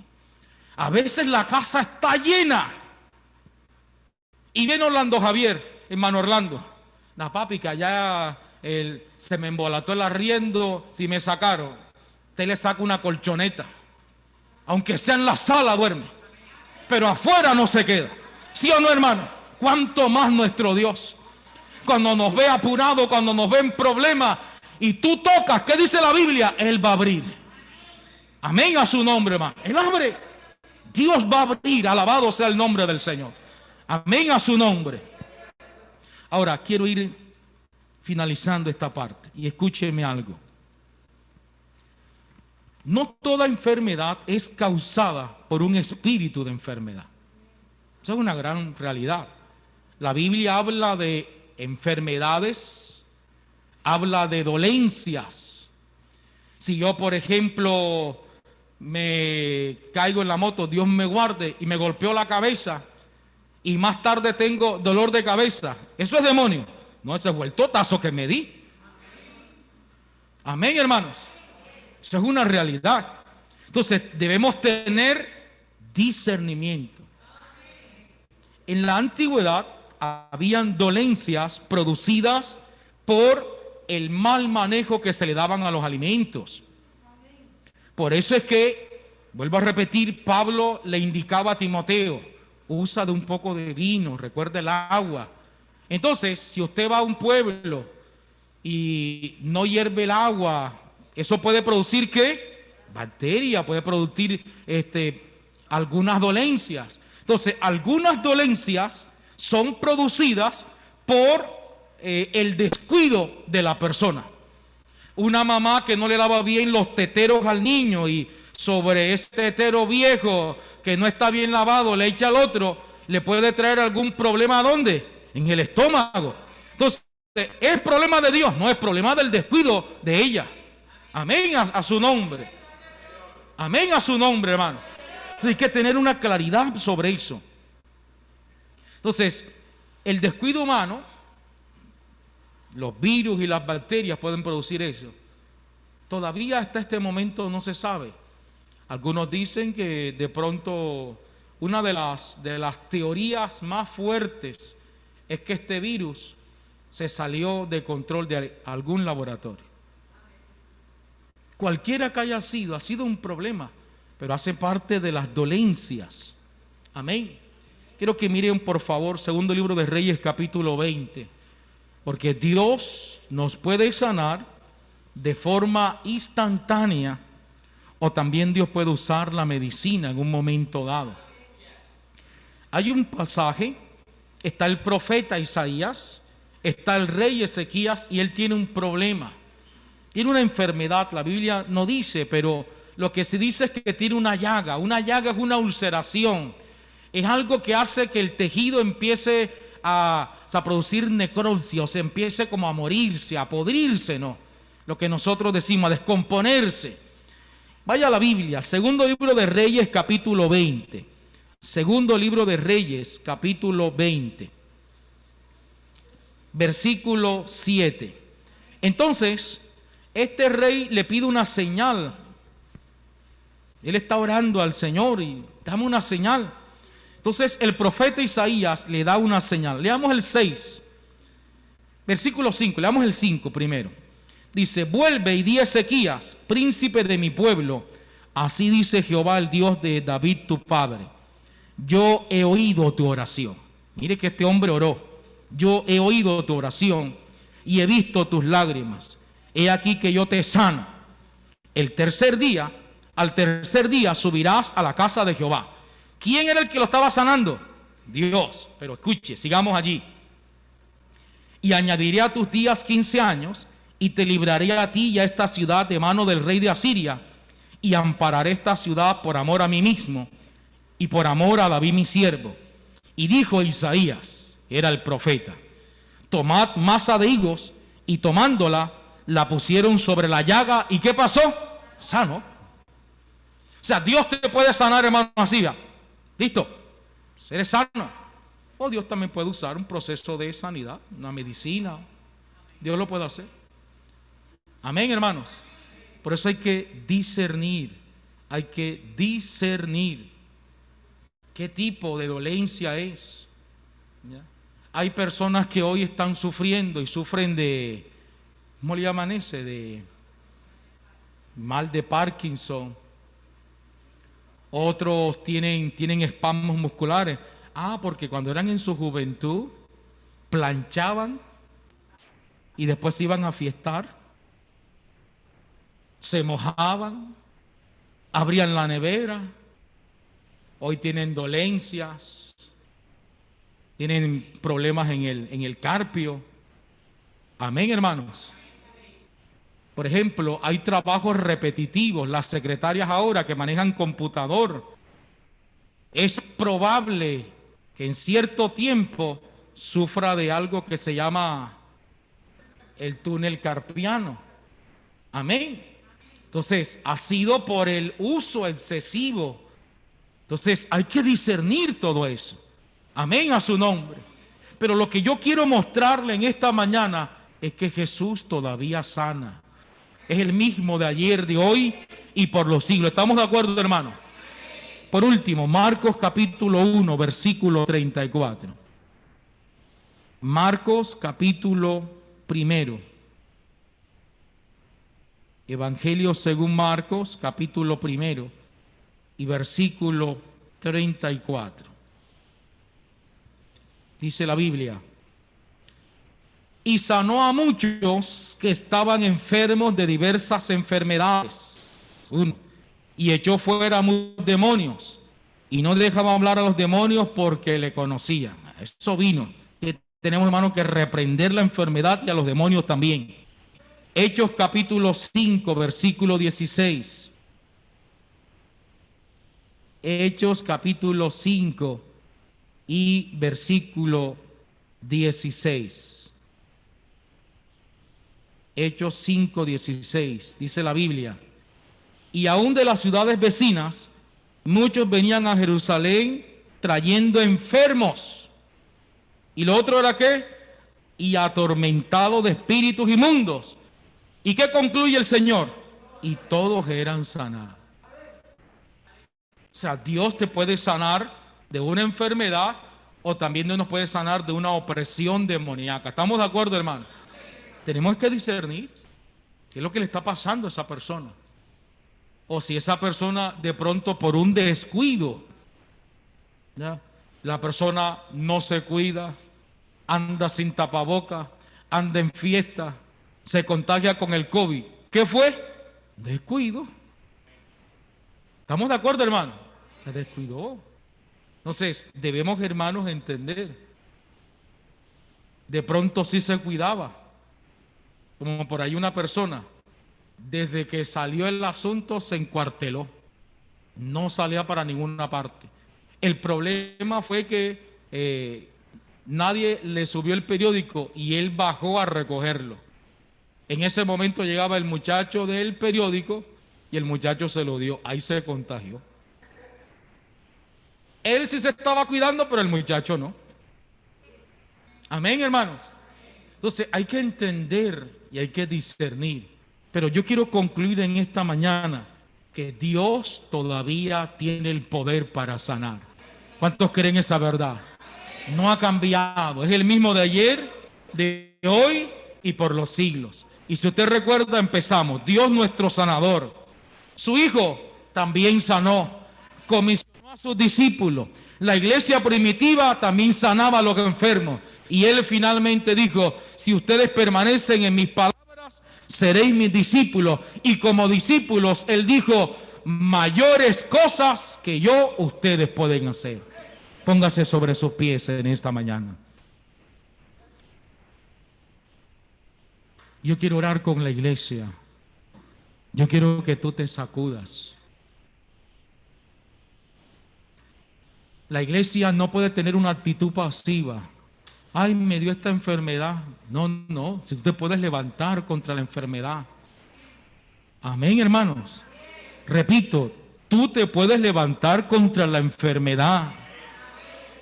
A veces la casa está llena. Y viene Orlando Javier, hermano Orlando. La papi, que allá se me embolató el arriendo, si me sacaron. Usted le saca una colchoneta. Aunque sea en la sala, duerme. Pero afuera no se queda. ¿Sí o no, hermano? ¿Cuánto más nuestro Dios? Cuando nos ve apurado, cuando nos ve en problemas, y tú tocas, ¿qué dice la Biblia? Él va a abrir. Amén a su nombre, hermano. Él abre. Dios va a abrir. Alabado sea el nombre del Señor. Amén a su nombre. Ahora, quiero ir finalizando esta parte. Y escúcheme algo. No toda enfermedad es causada por un espíritu de enfermedad. Eso es una gran realidad. La Biblia habla de enfermedades, habla de dolencias. Si yo, por ejemplo, me caigo en la moto, Dios me guarde, y me golpeó la cabeza, y más tarde tengo dolor de cabeza, ¿eso es demonio? No, ese fue el totazo que me di. Amén, hermanos. Eso es una realidad. Entonces debemos tener discernimiento. En la antigüedad habían dolencias producidas por el mal manejo que se le daban a los alimentos. Por eso es que, vuelvo a repetir, Pablo le indicaba a Timoteo, usa de un poco de vino, recuerda el agua. Entonces, si usted va a un pueblo y no hierve el agua, eso puede producir ¿qué? Bacterias, puede producir algunas dolencias. Entonces, algunas dolencias son producidas por el descuido de la persona. Una mamá que no le daba bien los teteros al niño y sobre ese tetero viejo que no está bien lavado le echa al otro, le puede traer algún problema. ¿A dónde? En el estómago. Entonces, es problema de Dios, no es problema del descuido de ella. Amén a su nombre. Amén a su nombre, hermano. Entonces hay que tener una claridad sobre eso. Entonces, el descuido humano, los virus y las bacterias pueden producir eso. Todavía hasta este momento no se sabe. Algunos dicen que de pronto una de las teorías más fuertes es que este virus se salió de control de algún laboratorio. Cualquiera que haya sido, ha sido un problema, pero hace parte de las dolencias. Amén. Quiero que miren por favor, segundo libro de Reyes, capítulo 20, porque Dios nos puede sanar de forma instantánea o también Dios puede usar la medicina en un momento dado. Hay un pasaje, está el profeta Isaías, está el rey Ezequías y él tiene un problema. Tiene una enfermedad, la Biblia no dice, pero lo que se dice es que tiene una llaga. Una llaga es una ulceración. Es algo que hace que el tejido empiece a producir necropsia, o se empiece como a morirse, a podrirse, ¿no? Lo que nosotros decimos, a descomponerse. Vaya a la Biblia, segundo libro de Reyes, capítulo 20. Segundo libro de Reyes, capítulo 20. Versículo 7. Entonces, este rey le pide una señal. Él está orando al Señor y dame una señal. Entonces el profeta Isaías le da una señal. Leamos el 6, versículo 5, leamos el 5 primero. Dice, vuelve y di a Ezequías, príncipe de mi pueblo, así dice Jehová, el Dios de David tu padre, yo he oído tu oración. Mire que este hombre oró. Yo he oído tu oración y he visto tus lágrimas. He aquí que yo te sano. Al tercer día subirás a la casa de Jehová. ¿Quién era el que lo estaba sanando? Dios. Pero escuche, sigamos allí. Y añadiré a tus días 15 años y te libraré a ti y a esta ciudad de mano del rey de Asiria y ampararé esta ciudad por amor a mí mismo y por amor a David mi siervo. Y dijo Isaías, era el profeta, tomad masa de higos, y tomándola la pusieron sobre la llaga. ¿Y qué pasó? Sano. O sea, Dios te puede sanar, hermano Asiria. ¿Listo? Eres sano. O Dios también puede usar un proceso de sanidad, una medicina. Dios lo puede hacer. Amén, hermanos. Por eso hay que discernir. Hay que discernir qué tipo de dolencia es. ¿Ya? Hay personas que hoy están sufriendo y sufren de, ¿cómo le llaman ese? De mal de Parkinson. Otros tienen espasmos musculares. Porque cuando eran en su juventud, planchaban y después se iban a fiestar, se mojaban, abrían la nevera. Hoy tienen dolencias, tienen problemas en el carpio. Amén, hermanos. Por ejemplo, hay trabajos repetitivos. Las secretarias ahora que manejan computador, es probable que en cierto tiempo sufra de algo que se llama el túnel carpiano. Amén. Entonces, ha sido por el uso excesivo. Entonces, hay que discernir todo eso. Amén a su nombre. Pero lo que yo quiero mostrarle en esta mañana es que Jesús todavía sana. Es el mismo de ayer, de hoy y por los siglos. ¿Estamos de acuerdo, hermano? Por último, Marcos capítulo 1, versículo 34. Marcos capítulo 1. Evangelio según Marcos capítulo 1 y versículo 34. Dice la Biblia: y sanó a muchos que estaban enfermos de diversas enfermedades. 1. Y echó fuera a muchos demonios, y no dejaba hablar a los demonios porque le conocían. Eso vino. Tenemos, hermano, que reprender la enfermedad y a los demonios también. Hechos capítulo 5, versículo 16. Hechos capítulo 5 y versículo 16. Hechos 5, 16. Dice la Biblia: y aún de las ciudades vecinas, muchos venían a Jerusalén trayendo enfermos. ¿Y lo otro era qué? Y atormentados de espíritus inmundos. ¿Y qué concluye el Señor? Y todos eran sanados. O sea, Dios te puede sanar de una enfermedad, o también Dios nos puede sanar de una opresión demoníaca. ¿Estamos de acuerdo, hermano? Tenemos que discernir qué es lo que le está pasando a esa persona. O si esa persona de pronto por un descuido, ¿ya?, la persona no se cuida, anda sin tapaboca, anda en fiesta, se contagia con el COVID. ¿Qué fue? Descuido. ¿Estamos de acuerdo, hermano? Se descuidó. Entonces, debemos, hermanos, entender. De pronto sí se cuidaba. Como por ahí una persona, desde que salió el asunto, se encuarteló. No salía para ninguna parte. El problema fue que nadie le subió el periódico y él bajó a recogerlo. En ese momento llegaba el muchacho del periódico y el muchacho se lo dio. Ahí se contagió. Él sí se estaba cuidando, pero el muchacho no. Amén, hermanos. Entonces hay que entender y hay que discernir. Pero yo quiero concluir en esta mañana que Dios todavía tiene el poder para sanar. ¿Cuántos creen esa verdad? No ha cambiado. Es el mismo de ayer, de hoy y por los siglos. Y si usted recuerda, empezamos. Dios nuestro sanador. Su Hijo también sanó. Comisionó a sus discípulos. La iglesia primitiva también sanaba a los enfermos. Y Él finalmente dijo: si ustedes permanecen en mis palabras, seréis mis discípulos. Y como discípulos, Él dijo: mayores cosas que yo, ustedes pueden hacer. Póngase sobre sus pies en esta mañana. Yo quiero orar con la iglesia. Yo quiero que tú te sacudas. La iglesia no puede tener una actitud pasiva. Ay, me dio esta enfermedad. No, no. Si tú te puedes levantar contra la enfermedad. Amén, hermanos. Repito, tú te puedes levantar contra la enfermedad.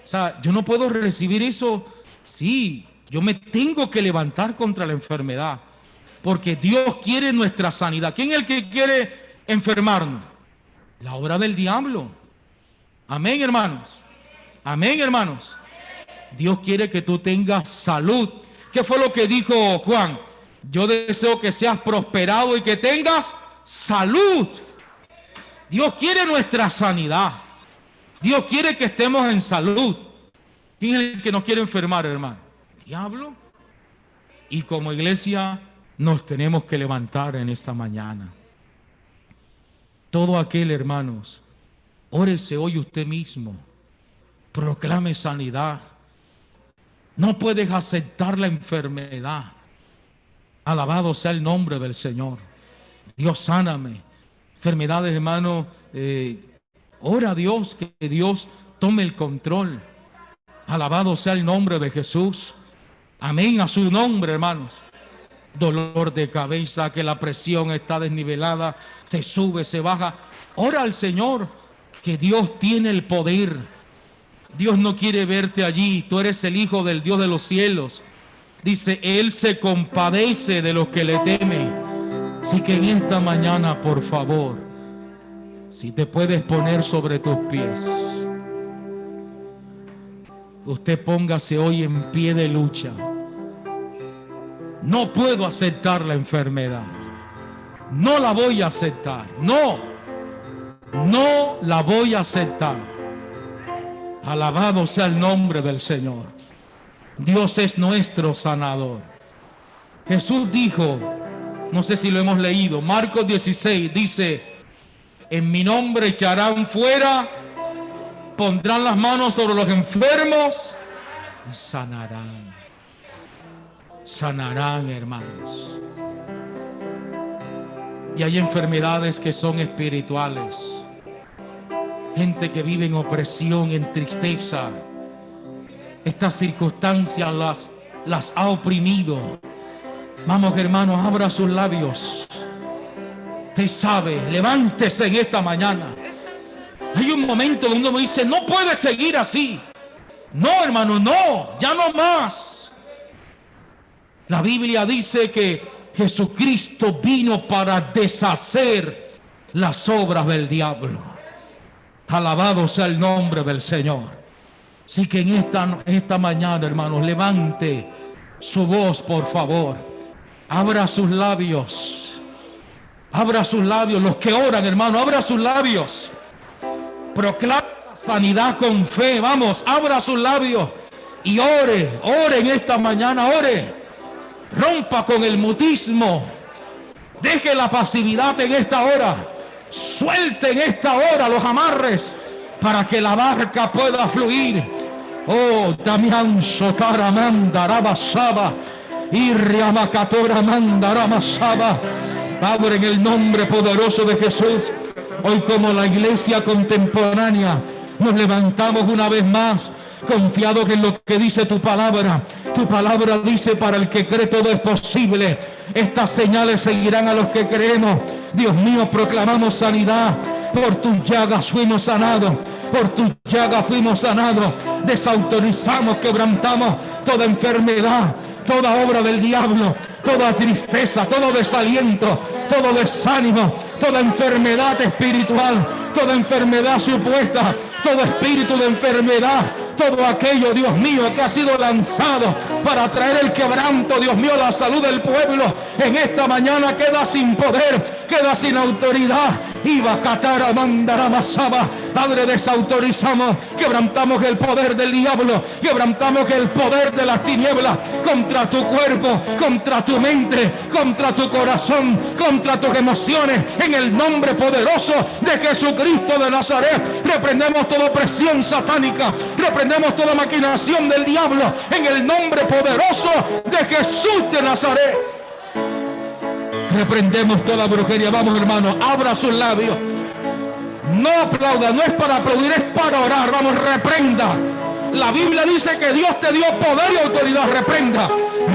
O sea, yo no puedo recibir eso. Sí, yo me tengo que levantar contra la enfermedad. Porque Dios quiere nuestra sanidad. ¿Quién es el que quiere enfermarnos? La obra del diablo. Amén, hermanos. Amén, hermanos. Dios quiere que tú tengas salud. ¿Qué fue lo que dijo Juan? Yo deseo que seas prosperado y que tengas salud. Dios quiere nuestra sanidad. Dios quiere que estemos en salud. ¿Quién es el que nos quiere enfermar, hermano? ¿El diablo? Y como iglesia nos tenemos que levantar en esta mañana. Todo aquel, hermanos, órese hoy usted mismo. Proclame sanidad. No puedes aceptar la enfermedad. Alabado sea el nombre del Señor. Dios, sáname. Enfermedades, hermano, ora a Dios, que Dios tome el control. Alabado sea el nombre de Jesús. Amén a su nombre, hermanos. Dolor de cabeza, que la presión está desnivelada, se sube, se baja. Ora al Señor, que Dios tiene el poder. Dios no quiere verte allí. Tú eres el Hijo del Dios de los cielos. Dice, Él se compadece de los que le temen. Así que en esta mañana, por favor, si te puedes poner sobre tus pies, usted póngase hoy en pie de lucha. No puedo aceptar la enfermedad. No la voy a aceptar. No la voy a aceptar. Alabado sea el nombre del Señor. Dios es nuestro sanador. Jesús dijo, no sé si lo hemos leído, Marcos 16 dice: en mi nombre echarán fuera, pondrán las manos sobre los enfermos y sanarán. Sanarán, hermanos. Y hay enfermedades que son espirituales. Gente que vive en opresión, en tristeza. Estas circunstancias las ha oprimido. Vamos, hermanos, abra sus labios. Usted sabe, levántese en esta mañana. Hay un momento donde uno dice, no puede seguir así. No, hermano, no, ya no más. La Biblia dice que Jesucristo vino para deshacer las obras del diablo. Alabado sea el nombre del Señor. Así que en esta mañana, hermanos, levante su voz, por favor. Abra sus labios. Abra sus labios. Los que oran, hermano, abra sus labios. Proclama sanidad con fe. Vamos, abra sus labios y ore. Ore en esta mañana, ore. Rompa con el mutismo. Deje la pasividad en esta hora. Suelte en esta hora los amarres para que la barca pueda fluir. Oh, Damián Sotara Mandaraba Saba y Riamacatora Mandarama Saba. Padre, en el nombre poderoso de Jesús, hoy como la iglesia contemporánea nos levantamos una vez más, confiados en lo que dice tu palabra. Tu palabra dice, para el que cree todo es posible. Estas señales seguirán a los que creemos. Dios mío, proclamamos sanidad. Por tus llagas fuimos sanados. Por tus llagas fuimos sanados. Desautorizamos, quebrantamos toda enfermedad, toda obra del diablo, toda tristeza, todo desaliento, todo desánimo, toda enfermedad espiritual, toda enfermedad supuesta, todo espíritu de enfermedad, todo aquello, Dios mío, que ha sido lanzado para traer el quebranto, Dios mío, la salud del pueblo, en esta mañana queda sin poder, queda sin autoridad. Iba Catara Mandara Masaba. Padre, desautorizamos, quebrantamos el poder del diablo, quebrantamos el poder de las tinieblas contra tu cuerpo, contra tu mente, contra tu corazón, contra tus emociones, en el nombre poderoso de Jesucristo de Nazaret. Reprendemos toda opresión satánica, reprendemos toda maquinación del diablo en el nombre poderoso de Jesús de Nazaret. Reprendemos toda brujería. Vamos, hermano, abra sus labios. No aplauda, no es para aplaudir, es para orar. Vamos, reprenda. La Biblia dice que Dios te dio poder y autoridad. Reprenda.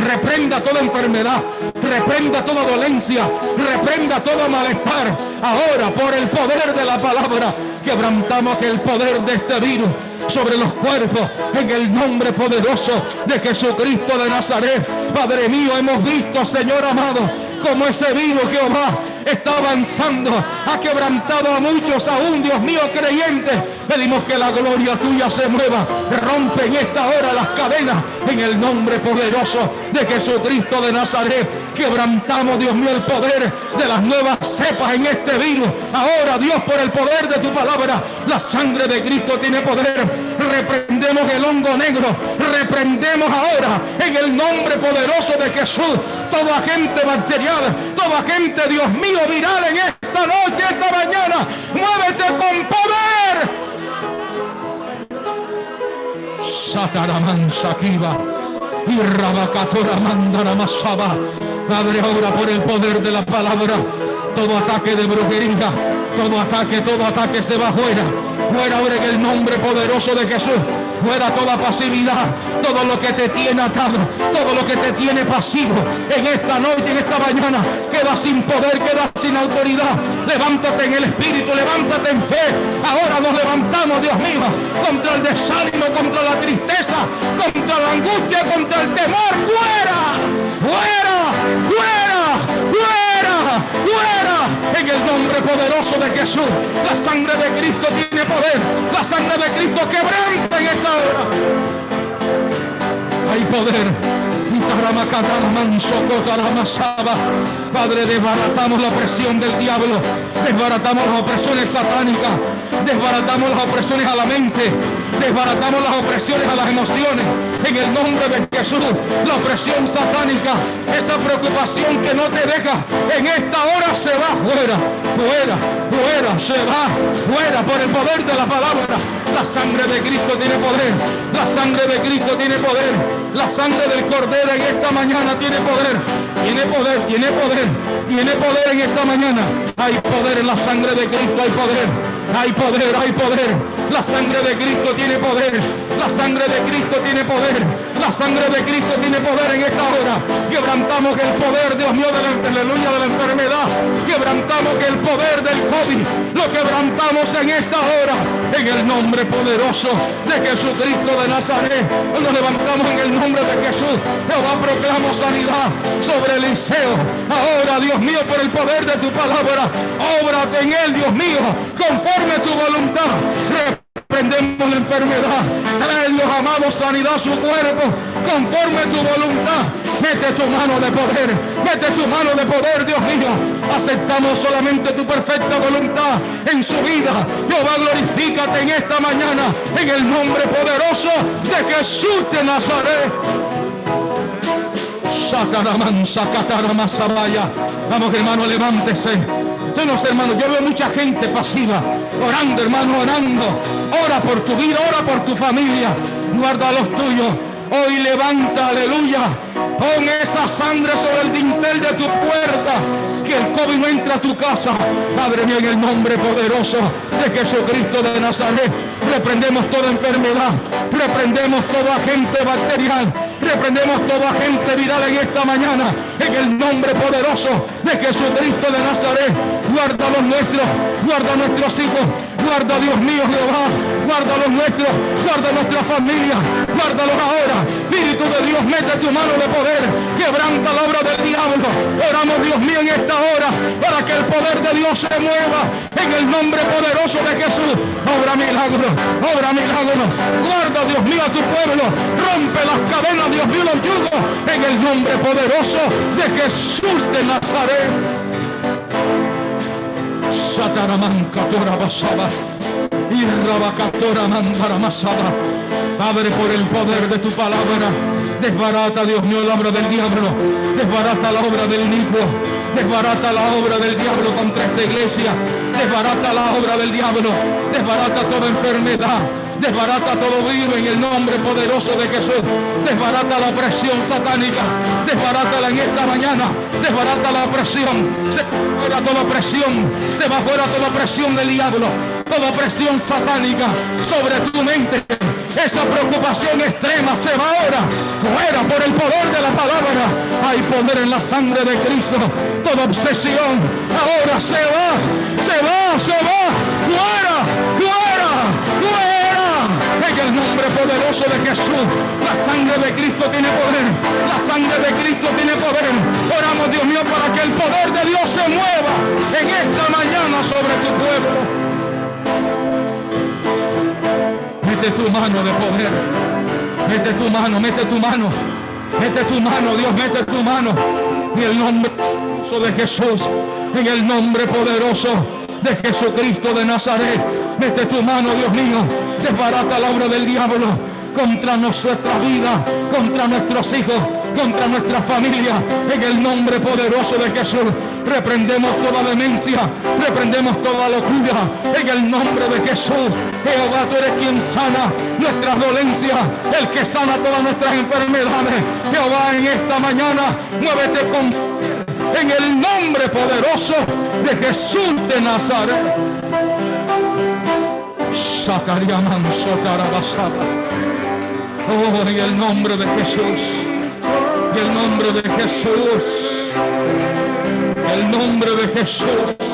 Reprenda toda enfermedad, reprenda toda dolencia, reprenda todo malestar. Ahora, por el poder de la palabra, quebrantamos el poder de este virus sobre los cuerpos en el nombre poderoso de Jesucristo de Nazaret. Padre mío, hemos visto, Señor amado, como ese virus, Jehová, está avanzando, ha quebrantado a muchos aún, Dios mío, creyentes. Pedimos que la gloria tuya se mueva, rompe en esta hora las cadenas en el nombre poderoso de Jesucristo de Nazaret. Quebrantamos, Dios mío, el poder de las nuevas cepas en este virus. Ahora, Dios, por el poder de tu palabra, la sangre de Cristo tiene poder. Reprendemos el hongo negro, reprendemos ahora en el nombre poderoso de Jesús todo agente bacterial, todo agente, Dios mío, viral en esta noche, esta mañana. Muévete con poder. Sataraman Sakiva y Rabacatora Mandara Masaba. Padre, ahora por el poder de la palabra, todo ataque de brujería, todo ataque se va fuera. Fuera ahora en el nombre poderoso de Jesús. Fuera toda pasividad, todo lo que te tiene atado, todo lo que te tiene pasivo en esta noche, en esta mañana, queda sin poder, queda sin autoridad. Levántate en el espíritu, levántate en fe. Ahora nos levantamos, Dios mío, contra el desánimo, contra la tristeza, contra la angustia, contra el temor. ¡Fuera! ¡Fuera! ¡Fuera! ¡Fuera! fuera, en el nombre poderoso de Jesús. La sangre de Cristo tiene poder. La sangre de Cristo quebranta en esta hora. Hay poder. Padre, desbaratamos la opresión del diablo, desbaratamos las opresiones satánicas, desbaratamos las opresiones a la mente, desbaratamos las opresiones a las emociones, en el nombre de Jesús. La opresión satánica, esa preocupación que no te deja, en esta hora se va fuera, fuera, fuera, se va fuera por el poder de la palabra. La sangre de Cristo tiene poder, la sangre de Cristo tiene poder, la sangre del Cordero en esta mañana tiene poder, tiene poder, tiene poder, tiene poder en esta mañana. Hay poder en la sangre de Cristo, hay poder, hay poder, hay poder. La sangre de Cristo tiene poder, la sangre de Cristo tiene poder, la sangre de Cristo tiene poder en esta hora. Quebrantamos el poder, Dios mío, aleluya, de la enfermedad. Quebrantamos el poder del COVID, lo quebrantamos en esta hora, en el nombre poderoso de Jesucristo de Nazaret. Nos levantamos en el nombre de Jesús. Jehová, proclamo sanidad sobre Eliseo. Ahora, Dios mío, por el poder de tu palabra, óbrate en él, Dios mío, conforme tu voluntad. Reprendemos la enfermedad. Trae, Dios amado, sanidad a su cuerpo, conforme tu voluntad. Mete tu mano de poder, mete tu mano de poder, Dios mío. Aceptamos solamente tu perfecta voluntad en su vida. Jehová, glorifícate en esta mañana, en el nombre poderoso de Jesús de Nazaret. Vamos, hermano, levántese. Entonces, hermano, yo veo mucha gente pasiva, orando, hermano, orando. Ora por tu vida, ora por tu familia. Guarda a los tuyos. Hoy levanta, aleluya. Pon esa sangre sobre el dintel de tu puerta, que el COVID no entre a tu casa. Padre mío, en el nombre poderoso de Jesucristo de Nazaret, reprendemos toda enfermedad, reprendemos todo agente bacterial, reprendemos todo agente viral en esta mañana, en el nombre poderoso de Jesucristo de Nazaret. Guarda los nuestros, guarda nuestros hijos, guarda, Dios mío, Jehová, guarda los nuestros, guarda nuestra familia, guárdalos ahora. Espíritu de Dios, mete tu mano de poder, quebranta la obra del diablo. Oramos, Dios mío, en esta hora, para que el poder de Dios se mueva, en el nombre poderoso de Jesús. Obra milagro, obra milagro. Guarda, Dios mío, a tu pueblo, rompe las cadenas, Dios mío, los yugos, en el nombre poderoso de Jesús de Nazaret. Sataramancatora basaba y rabacatora mandara masada. Padre, por el poder de tu palabra, desbarata, Dios mío, la obra del diablo, desbarata la obra del inicuo, desbarata la obra del diablo contra esta iglesia, desbarata la obra del diablo, desbarata toda enfermedad, desbarata todo virus en el nombre poderoso de Jesús. Desbarata la opresión satánica, desbarátala en esta mañana, desbarata la opresión, se va fuera toda opresión, se va fuera toda opresión del diablo, toda opresión satánica sobre tu mente. Esa preocupación extrema se va ahora fuera por el poder de la palabra. Hay poder en la sangre de Cristo. Toda obsesión ahora se va, se va, se va, fuera, fuera, fuera. En el nombre poderoso de Jesús, la sangre de Cristo tiene poder, la sangre de Cristo tiene poder. Oramos, Dios mío, para que el poder de Dios se mueva en esta mañana sobre tu pueblo. Mete tu mano de poder, mete tu mano, mete tu mano, mete tu mano, Dios, mete tu mano, en el nombre poderoso de Jesús, en el nombre poderoso de Jesucristo de Nazaret. Mete tu mano, Dios mío, desbarata la obra del diablo contra nuestra vida, contra nuestros hijos, contra nuestra familia, en el nombre poderoso de Jesús. Reprendemos toda demencia, reprendemos toda locura, en el nombre de Jesús. Jehová, tú eres quien sana nuestras dolencias, el que sana todas nuestras enfermedades. Jehová, en esta mañana, muévete con en el nombre poderoso de Jesús de Nazaret. Oh, en el nombre de Jesús, en el nombre de Jesús, en el nombre de Jesús.